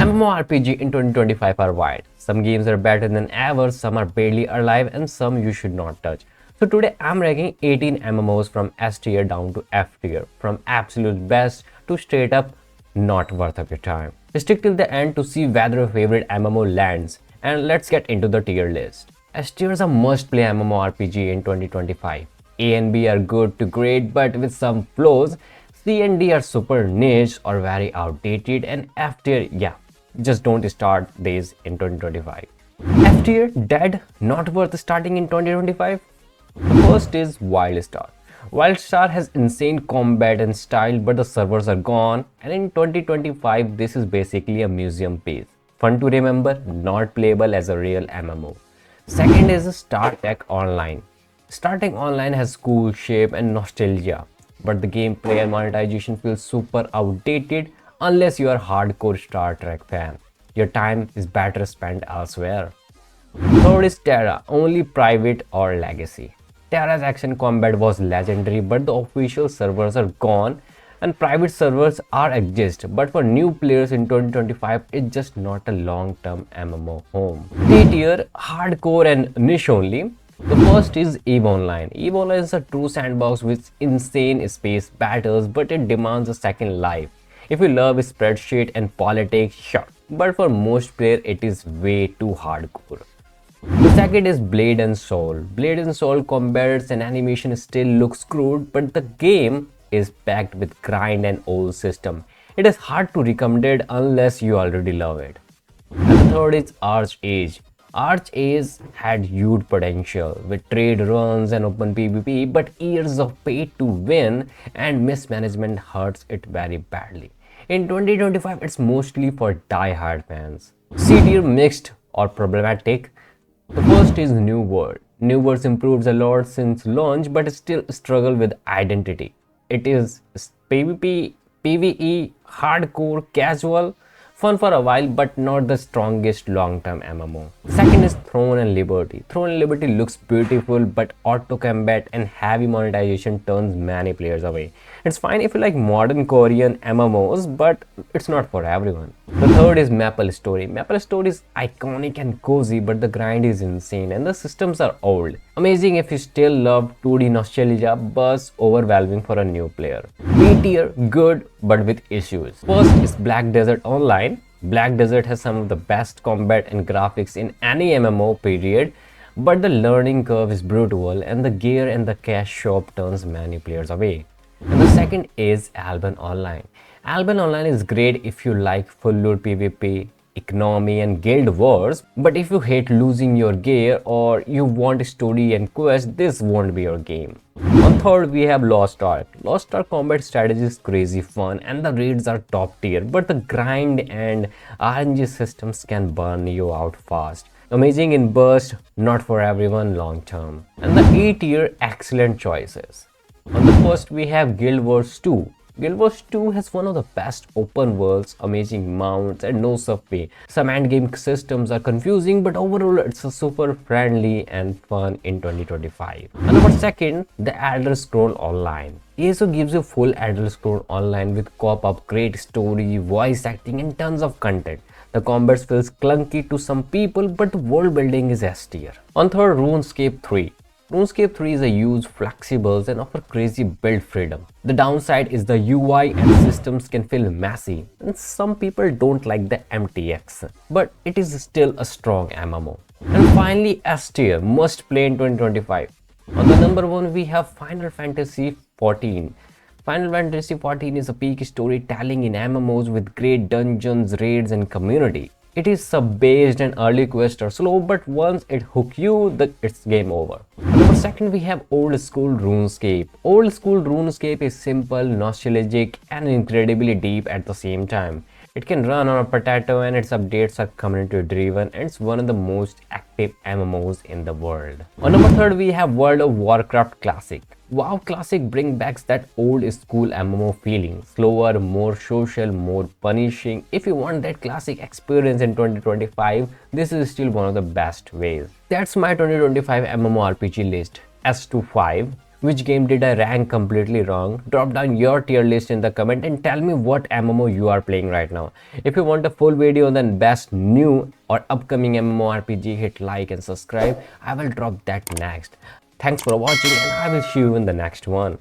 MMORPG in 2025 are wide. Some games are better than ever, some are barely alive, and some you should not touch. So today I'm ranking 18 MMOs from S tier down to F tier, from absolute best to straight up not worth of your time. Stick till the end to see whether your favorite MMO lands, and let's get into the tier list. S tier is a must-play MMORPG in 2025. A and B are good to great but with some flaws. C and D are super niche or very outdated, and F tier, yeah, just don't start these in 2025. F tier, dead, not worth starting in 2025. The first is WildStar. WildStar has insane combat and style, but the servers are gone, and in 2025 this is basically a museum piece. Fun to remember, not playable as a real MMO. Second is StarTech Online. StarTech Online has cool shape and nostalgia, but the gameplay and monetization feels super outdated unless you are hardcore Star Trek fan. Your time is better spent elsewhere. Third is TERA, only private or legacy. TERA's action combat was legendary, but the official servers are gone and private servers are exist, but for new players in 2025 it's just not a long-term MMO home. D tier, hardcore and niche only. The first is EVE Online. EVE Online is a true sandbox with insane space battles, but it demands a second life. If you love spreadsheet and politics, sure, but for most players it is way too hardcore. The second is Blade and Soul. Blade and Soul combats and animation still looks crude, but the game is packed with grind and old system. It is hard to recommend unless you already love it. And the third is ArcheAge. ArcheAge had huge potential with trade runs and open PvP, but years of pay to win and mismanagement hurts it very badly. In 2025, it's mostly for die-hard fans. C tier, mixed or problematic. The first is New World. New World improves a lot since launch, but still struggle with identity. It is PvP, PvE, hardcore, casual, fun for a while, but not the strongest long-term MMO. Second is Throne and Liberty. Throne and Liberty looks beautiful, but auto combat and heavy monetization turns many players away. It's fine if you like modern Korean MMOs, but it's not for everyone. The third is MapleStory. MapleStory is iconic and cozy, but the grind is insane and the systems are old. Amazing if you still love 2D nostalgia, but overwhelming for a new player. B tier, good but with issues. First is Black Desert Online. Black Desert has some of the best combat and graphics in any MMO period, but the learning curve is brutal and the gear and the cash shop turns many players away. And the second is Albion Online. Albion Online is great if you like full loot PvP, economy and guild wars, but if you hate losing your gear or you want story and quest, this won't be your game. On third we have WildStar. WildStar combat strategy is crazy fun and the raids are top tier, but the grind and RNG systems can burn you out fast. Amazing in burst, not for everyone long term. And the E tier, excellent choices. On the first we have Guild Wars 2. Guild Wars 2 has one of the best open worlds, amazing mounts and no subway. Some endgame systems are confusing, but overall it's a super friendly and fun in 2025. And number second, the Elder Scroll Online. ESO gives you full Elder Scroll Online with co-op, great story, voice acting and tons of content. The combat feels clunky to some people, but the world building is S tier. On third, RuneScape 3. RuneScape 3 is a huge, flexible and offer crazy build freedom. The downside is the UI and systems can feel messy and some people don't like the MTX, but it is still a strong MMO. And finally, S tier, must play in 2025. On the number one we have Final Fantasy XIV. Final Fantasy XIV is a peak storytelling in MMOs with great dungeons, raids and community. It is sub-based and early quests are slow, but once it hooks you, it's game over. Number second, we have Old School RuneScape. Old School RuneScape is simple, nostalgic, and incredibly deep at the same time. It can run on a potato and its updates are community driven and it's one of the most active MMOs in the world. On number third, we have World of Warcraft Classic. WoW Classic brings back that old school MMO feeling, slower, more social, more punishing. If you want that classic experience in 2025, this is still one of the best ways. That's my 2025 MMORPG list. S to 5. Which game did I rank completely wrong? Drop down your tier list in the comment and tell me what MMO you are playing right now. If you want a full video on the best new or upcoming MMORPG, hit like and subscribe. I will drop that next. Thanks for watching and I will see you in the next one.